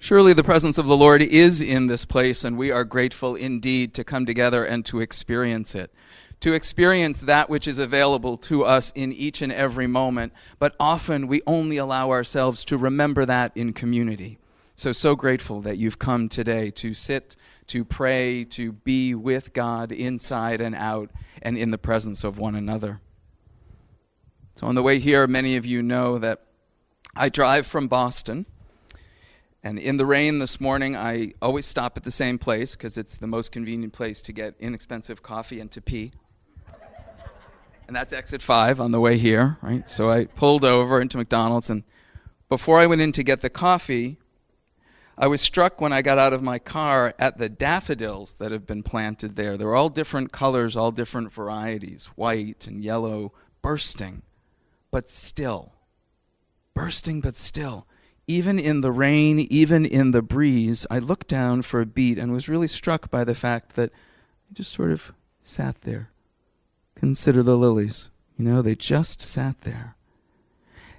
Surely the presence of the Lord is in this place, and we are grateful indeed to come together and to experience it. To experience that which is available to us in each and every moment, but often we only allow ourselves to remember that in community. So grateful that you've come today to sit, to pray, to be with God inside and out, and in the presence of one another. So on the way here, many of you know that I drive from Boston. And in the rain this morning, I always stop at the same place because it's the most convenient place to get inexpensive coffee and to pee. And that's exit 5 on the way here, right? So I pulled over into McDonald's, and before I went in to get the coffee, I was struck when I got out of my car at the daffodils that have been planted there. They're all different colors, all different varieties, white and yellow, bursting, but still. Bursting, but still. Even in the rain, even in the breeze, I looked down for a beat and was really struck by the fact that I just sort of sat there. Consider the lilies. They just sat there.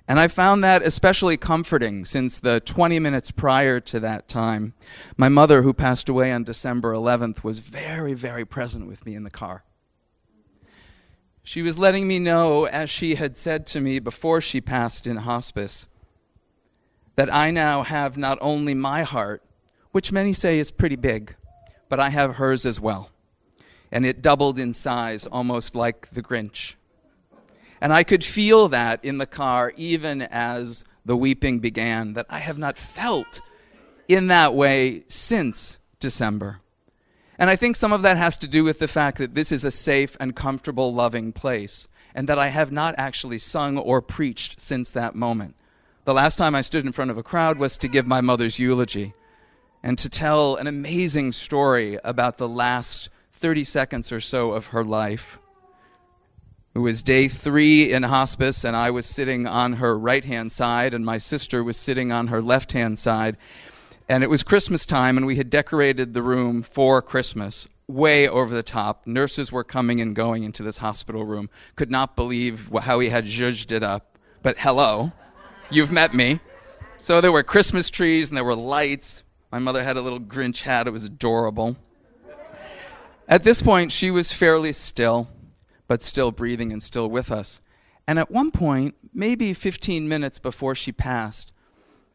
And I found that especially comforting since the 20 minutes prior to that time, my mother, who passed away on December 11th, was very, very present with me in the car. She was letting me know, as she had said to me before she passed in hospice, that I now have not only my heart, which many say is pretty big, but I have hers as well. And it doubled in size, almost like the Grinch. And I could feel that in the car, even as the weeping began, that I have not felt in that way since December. And I think some of that has to do with the fact that this is a safe and comfortable, loving place, and that I have not actually sung or preached since that moment. The last time I stood in front of a crowd was to give my mother's eulogy and to tell an amazing story about the last 30 seconds or so of her life. It was day 3 in hospice, and I was sitting on her right-hand side, and my sister was sitting on her left-hand side. And it was Christmas time, and we had decorated the room for Christmas, way over the top. Nurses were coming and going into this hospital room. Could not believe how he had zhuzhed it up. But hello. You've met me. So there were Christmas trees and there were lights. My mother had a little Grinch hat. It was adorable. At this point, she was fairly still, but still breathing and still with us. And at one point, maybe 15 minutes before she passed,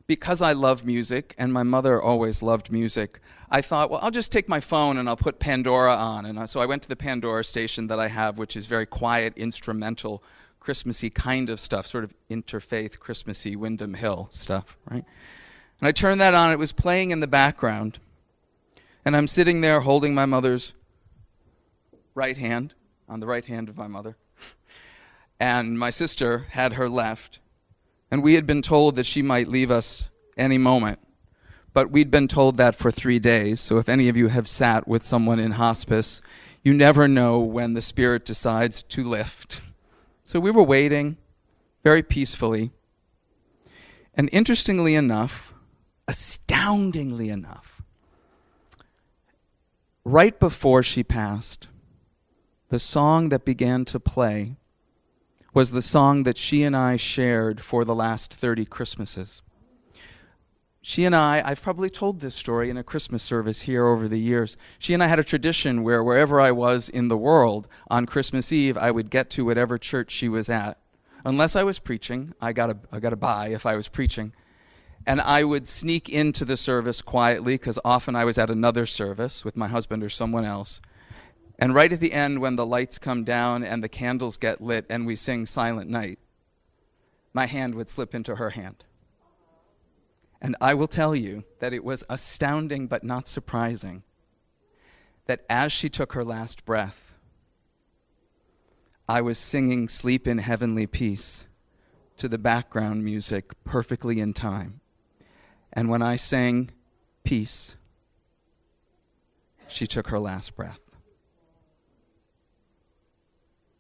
because I love music, and my mother always loved music, I thought, well, I'll just take my phone and I'll put Pandora on. And so I went to the Pandora station that I have, which is very quiet, instrumental, Christmassy kind of stuff, sort of interfaith, Christmassy, Windham Hill stuff, right? And I turned that on. It was playing in the background. And I'm sitting there holding my mother's right hand, on the right hand of my mother. And my sister had her left. And we had been told that she might leave us any moment. But we'd been told that for 3 days. So if any of you have sat with someone in hospice, you never know when the spirit decides to lift. So we were waiting very peacefully. And interestingly enough, astoundingly enough, right before she passed, the song that began to play was the song that she and I shared for the last 30 Christmases. She and I've probably told this story in a Christmas service here over the years. She and I had a tradition where wherever I was in the world, on Christmas Eve, I would get to whatever church she was at. Unless I was preaching, I got a bye if I was preaching. And I would sneak into the service quietly, because often I was at another service with my husband or someone else. And right at the end, when the lights come down and the candles get lit and we sing Silent Night, my hand would slip into her hand. And I will tell you that it was astounding but not surprising that as she took her last breath, I was singing Sleep in Heavenly Peace to the background music perfectly in time. And when I sang peace, she took her last breath.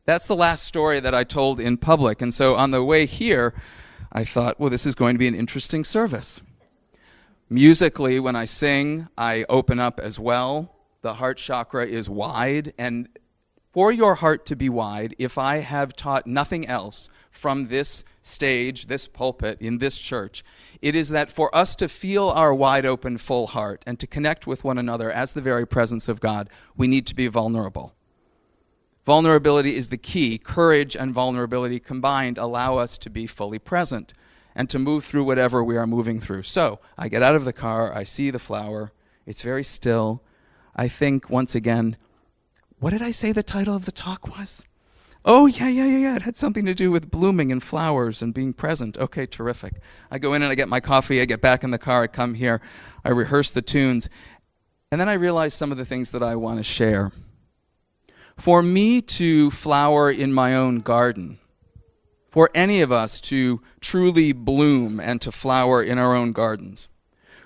That's the last story that I told in public. And so on the way here, I thought, well, this is going to be an interesting service. Musically, when I sing, I open up as well. The heart chakra is wide. And for your heart to be wide, if I have taught nothing else from this stage, this pulpit, in this church. It is that for us to feel our wide open, full heart and to connect with one another as the very presence of God, we need to be vulnerable. Vulnerability is the key. Courage and vulnerability combined allow us to be fully present and to move through whatever we are moving through. So I get out of the car, I see the flower, it's very still. I think once again, what did I say the title of the talk was? Oh, yeah. It had something to do with blooming and flowers and being present. Okay, terrific. I go in and I get my coffee, I get back in the car, I come here, I rehearse the tunes, and then I realize some of the things that I want to share. For me to flower in my own garden, for any of us to truly bloom and to flower in our own gardens,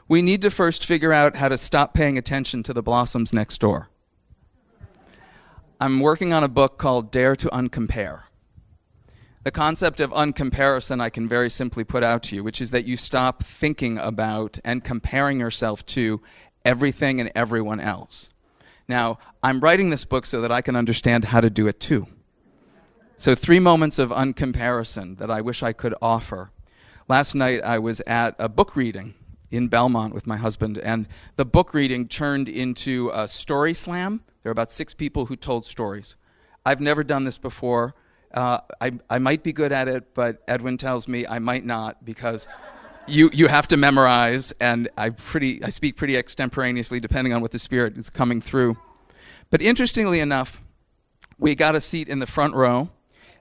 we need to first figure out how to stop paying attention to the blossoms next door. I'm working on a book called Dare to Uncompare. The concept of uncomparison I can very simply put out to you, which is that you stop thinking about and comparing yourself to everything and everyone else. Now, I'm writing this book so that I can understand how to do it too. So 3 moments of uncomparison that I wish I could offer. Last night I was at a book reading in Belmont with my husband, and the book reading turned into a story slam. There were about 6 people who told stories. I've never done this before. I might be good at it, but Edwin tells me I might not because you have to memorize, and I speak pretty extemporaneously depending on what the Spirit is coming through. But interestingly enough, we got a seat in the front row,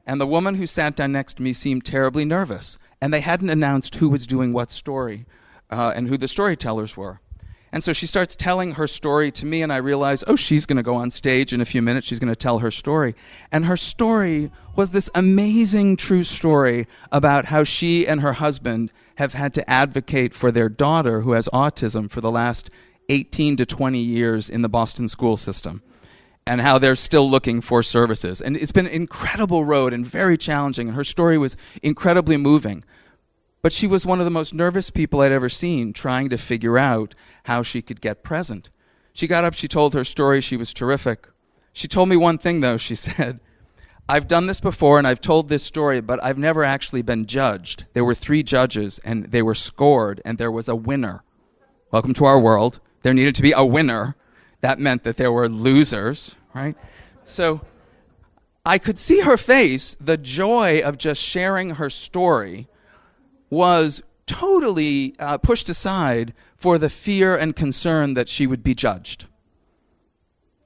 and the woman who sat down next to me seemed terribly nervous, and they hadn't announced who was doing what story and who the storytellers were. And so she starts telling her story to me, and I realize, oh, she's going to go on stage in a few minutes. She's going to tell her story. And her story was this amazing true story about how she and her husband have had to advocate for their daughter who has autism for the last 18 to 20 years in the Boston school system, and how they're still looking for services. And it's been an incredible road and very challenging, and her story was incredibly moving. But she was one of the most nervous people I'd ever seen trying to figure out how she could get present. She got up, she told her story, she was terrific. She told me one thing though, she said, I've done this before and I've told this story, but I've never actually been judged. There were 3 judges and they were scored and there was a winner. Welcome to our world. There needed to be a winner. That meant that there were losers, right? So I could see her face, the joy of just sharing her story was totally pushed aside for the fear and concern that she would be judged.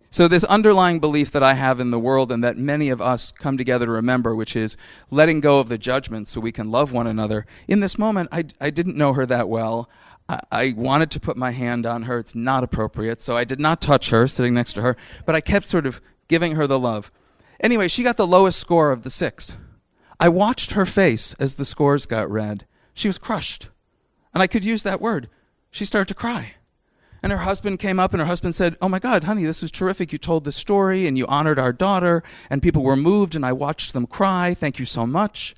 So this underlying belief that I have in the world and that many of us come together to remember, which is letting go of the judgment so we can love one another. In this moment, I didn't know her that well. I wanted to put my hand on her. It's not appropriate, so I did not touch her sitting next to her, but I kept sort of giving her the love. Anyway, she got the lowest score of the 6. I watched her face as the scores got read. She was crushed. And I could use that word. She started to cry. And her husband came up and her husband said, oh my God, honey, this was terrific. You told the story and you honored our daughter and people were moved and I watched them cry. Thank you so much.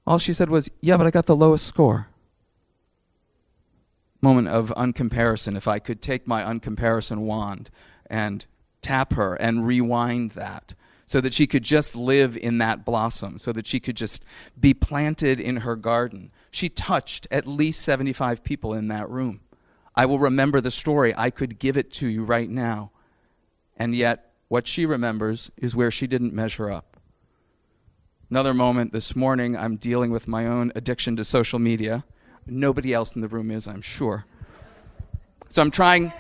All she said was, yeah, but I got the lowest score. Moment of uncomparison. If I could take my uncomparison wand and tap her and rewind that, so that she could just live in that blossom, so that she could just be planted in her garden. She touched at least 75 people in that room. I will remember the story. I could give it to you right now. And yet, what she remembers is where she didn't measure up. Another moment this morning, I'm dealing with my own addiction to social media. Nobody else in the room is, I'm sure. So I'm trying...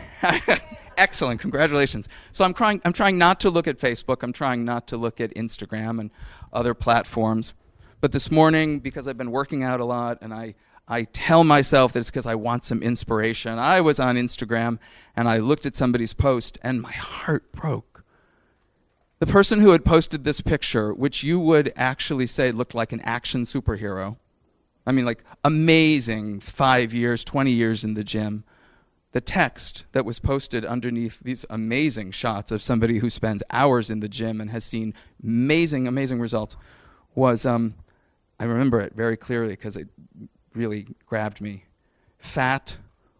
Excellent, congratulations. So I'm trying not to look at Facebook. I'm trying not to look at Instagram and other platforms. But this morning, because I've been working out a lot, and I tell myself that it's because I want some inspiration, I was on Instagram, and I looked at somebody's post, and my heart broke. The person who had posted this picture, which you would actually say looked like an action superhero, I mean, like amazing 5 years, 20 years in the gym, the text that was posted underneath these amazing shots of somebody who spends hours in the gym and has seen amazing, amazing results was, I remember it very clearly because it really grabbed me. Fat,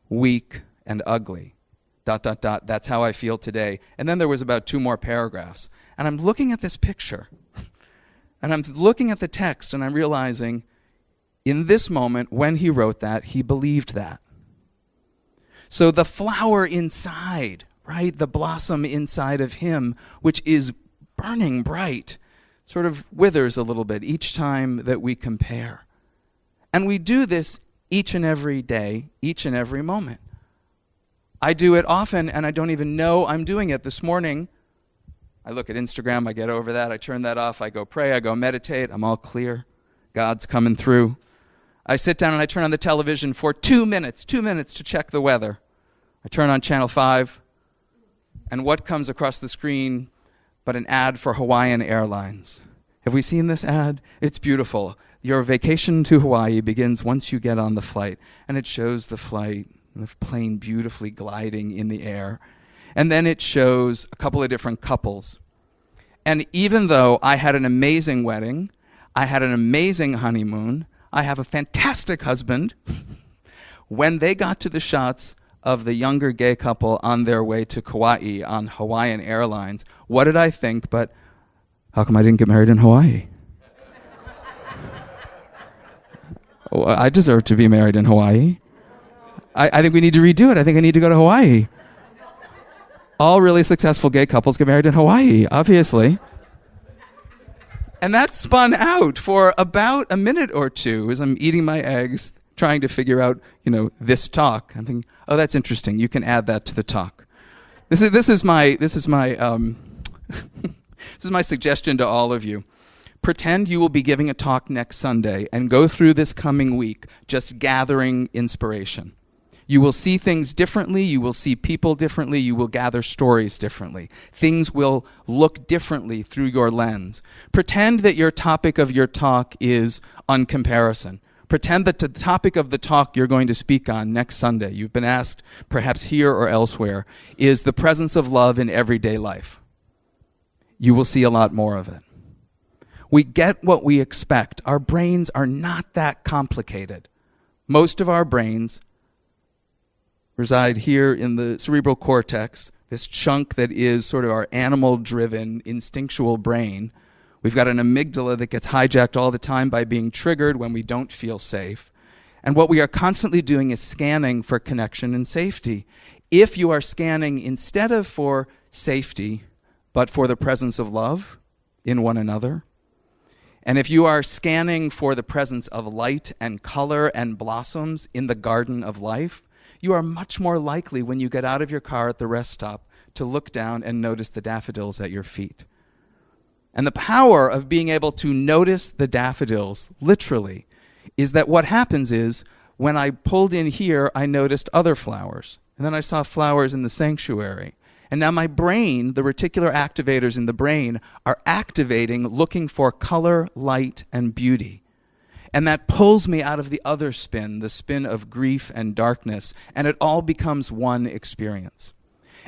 weak, and ugly. ... That's how I feel today. And then there was about 2 more paragraphs. And I'm looking at this picture. And I'm looking at the text and I'm realizing in this moment when he wrote that, he believed that. So the flower inside, right, the blossom inside of him, which is burning bright, sort of withers a little bit each time that we compare. And we do this each and every day, each and every moment. I do it often, and I don't even know I'm doing it. This morning, I look at Instagram, I get over that, I turn that off, I go pray, I go meditate, I'm all clear. God's coming through. I sit down and I turn on the television for 2 minutes to check the weather. I turn on Channel 5, and what comes across the screen but an ad for Hawaiian Airlines? Have we seen this ad? It's beautiful. Your vacation to Hawaii begins once you get on the flight, and it shows the flight, the plane beautifully gliding in the air. And then it shows a couple of different couples. And even though I had an amazing wedding, I had an amazing honeymoon, I have a fantastic husband, when they got to the shots of the younger gay couple on their way to Kauai on Hawaiian Airlines, what did I think but, how come I didn't get married in Hawaii? Oh, I deserve to be married in Hawaii. I think we need to redo it. I think I need to go to Hawaii. All really successful gay couples get married in Hawaii, obviously. And that spun out for about a minute or two as I'm eating my eggs, trying to figure out, this talk. I'm thinking, oh, that's interesting. You can add that to the talk. This is my this is my suggestion to all of you. Pretend you will be giving a talk next Sunday and go through this coming week just gathering inspiration. You will see things differently. You will see people differently. You will gather stories differently. Things will look differently through your lens. Pretend that your topic of your talk is uncomparison. Pretend that the topic of the talk you're going to speak on next Sunday, you've been asked perhaps here or elsewhere, is the presence of love in everyday life. You will see a lot more of it. We get what we expect. Our brains are not that complicated. Most of our brains reside here in the cerebral cortex, this chunk that is sort of our animal-driven, instinctual brain. We've got an amygdala that gets hijacked all the time by being triggered when we don't feel safe. And what we are constantly doing is scanning for connection and safety. If you are scanning instead of for safety, but for the presence of love in one another, and if you are scanning for the presence of light and color and blossoms in the garden of life, you are much more likely when you get out of your car at the rest stop to look down and notice the daffodils at your feet. And the power of being able to notice the daffodils, literally, is that what happens is, when I pulled in here, I noticed other flowers. And then I saw flowers in the sanctuary. And now my brain, the reticular activators in the brain, are activating, looking for color, light, and beauty. And that pulls me out of the other spin, the spin of grief and darkness, and it all becomes one experience.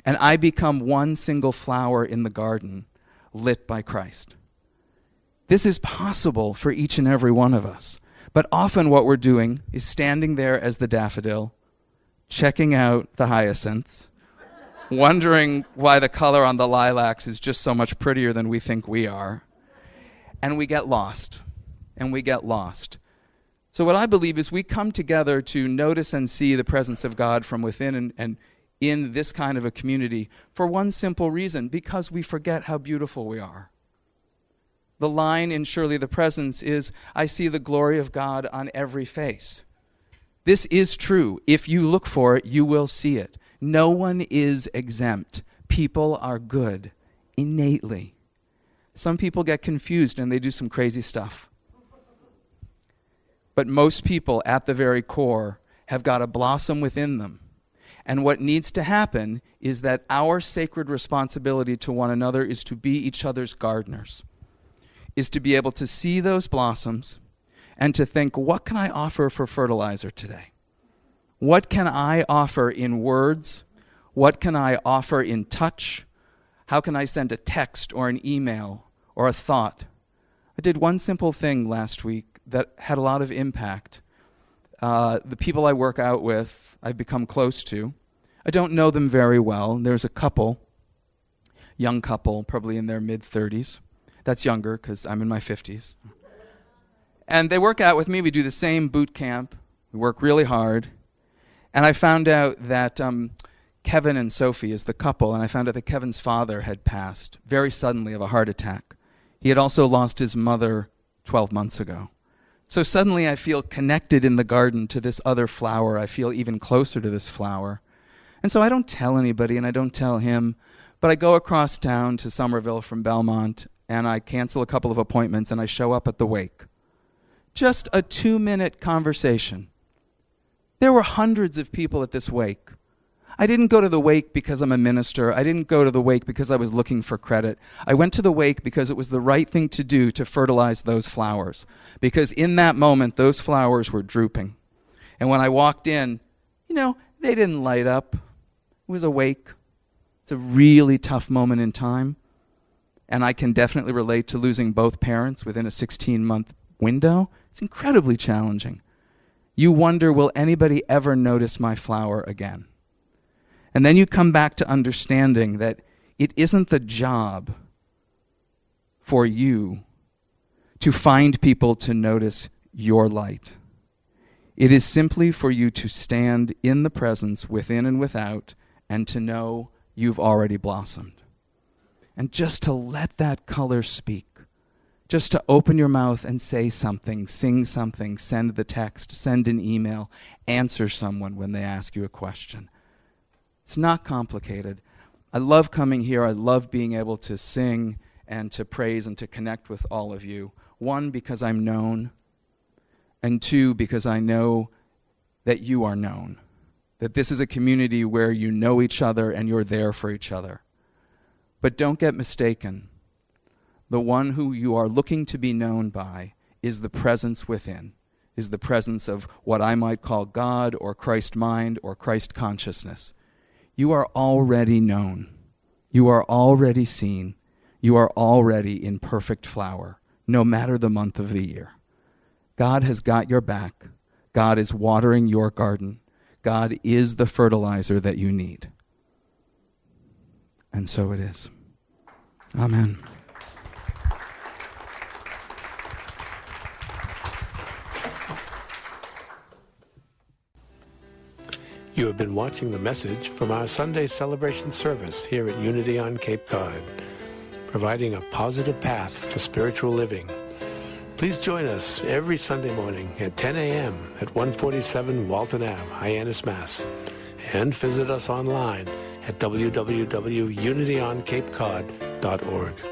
And I become one single flower in the garden, lit by Christ. This is possible for each and every one of us. But often what we're doing is standing there as the daffodil, checking out the hyacinths, wondering why the color on the lilacs is just so much prettier than we think we are. And we get lost. So what I believe is we come together to notice and see the presence of God from within and in this kind of a community for one simple reason, because we forget how beautiful we are. The line in Surely the Presence is, I see the glory of God on every face. This is true. If you look for it, you will see it. No one is exempt. People are good, innately. Some people get confused and they do some crazy stuff. But most people, at the very core, have got a blossom within them. And what needs to happen is that our sacred responsibility to one another is to be each other's gardeners, is to be able to see those blossoms and to think, what can I offer for fertilizer today? What can I offer in words? What can I offer in touch? How can I send a text or an email or a thought? I did one simple thing last week that had a lot of impact. The people I work out with, I've become close to. I don't know them very well. There's a couple, young couple, probably in their mid-30s. That's younger because I'm in my 50s. And they work out with me. We do the same boot camp. We work really hard. And I found out that Kevin and Sophie is the couple, and I found out that Kevin's father had passed very suddenly of a heart attack. He had also lost his mother 12 months ago. So suddenly I feel connected in the garden to this other flower. I feel even closer to this flower. And so I don't tell anybody, and I don't tell him, but I go across town to Somerville from Belmont, and I cancel a couple of appointments, and I show up at the wake. Just a 2-minute conversation. There were hundreds of people at this wake. I didn't go to the wake because I'm a minister. I didn't go to the wake because I was looking for credit. I went to the wake because it was the right thing to do to fertilize those flowers. Because in that moment, those flowers were drooping. And when I walked in, they didn't light up. It was a wake. It's a really tough moment in time. And I can definitely relate to losing both parents within a 16-month window. It's incredibly challenging. You wonder, will anybody ever notice my flower again? And then you come back to understanding that it isn't the job for you to find people to notice your light. It is simply for you to stand in the presence within and without and to know you've already blossomed. And just to let that color speak. Just to open your mouth and say something, sing something, send the text, send an email, answer someone when they ask you a question. It's not complicated. I love coming here. I love being able to sing and to praise and to connect with all of you. 1, because I'm known, and 2, because I know that you are known. That this is a community where you know each other and you're there for each other. But don't get mistaken. The one who you are looking to be known by is the presence within, is the presence of what I might call God or Christ mind or Christ consciousness. You are already known. You are already seen. You are already in perfect flower, no matter the month of the year. God has got your back. God is watering your garden. God is the fertilizer that you need. And so it is. Amen. You have been watching the message from our Sunday celebration service here at Unity on Cape Cod, providing a positive path for spiritual living. Please join us every Sunday morning at 10 a.m. at 147 Walton Ave, Hyannis, Mass. And visit us online at www.unityoncapecod.org.